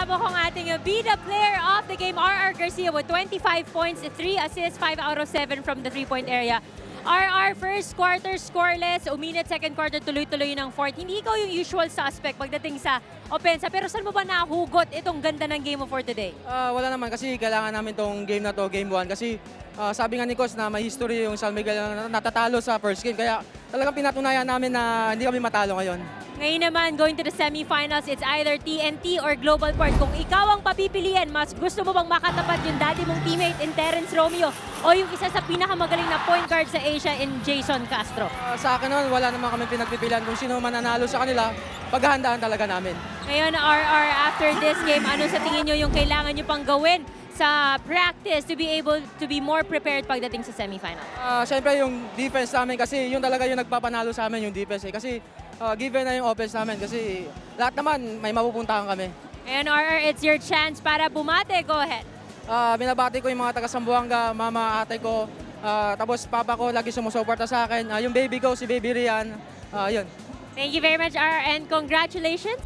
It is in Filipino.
kasama ko ang ating Be the Player of the Game, RR Garcia with 25 points, 3 assists, 5 out of 7 from the 3-point area. RR, first quarter scoreless, uminit second quarter tuloy-tuloy ng fourth. Hindi ikaw yung usual suspect pagdating sa opensa, pero saan mo ba nahugot itong ganda ng game mo for today? Wala naman kasi kailangan namin tong game na to, game 1. Kasi sabi nga ni Coach na may history yung San Miguel na natatalo sa first game. Kaya talagang pinatunayan namin na hindi kami matalo ngayon. Ngayon naman, going to the semifinals, it's either TNT or Global Port. Kung ikaw ang papipiliin, mas gusto mo bang makatapat yung dati mong teammate in Terence Romeo o yung isa sa pinakamagaling na point guard sa Asia in Jason Castro? Sa akin naman, wala naman kami pinagpipilian kung sino mananalo sa kanila. Paghahandaan talaga namin. Ngayon, RR, after this game, ano sa tingin nyo yung kailangan nyo pang gawin sa practice to be able to be more prepared pagdating sa semifinal? Siyempre yung defense namin kasi yun talaga yung nagpapanalo sa amin yung defense. Kasi given na yung offense namin kasi lahat naman may mapupuntahan kami. And RR, it's your chance para bumate. Go ahead. Binabati ko yung mga taga Sambuanga, mama, ate ko, tapos papa ko lagi sumusuporta sa akin. Yung baby ko, si Baby Rian, yun. Thank you very much, RR, and congratulations.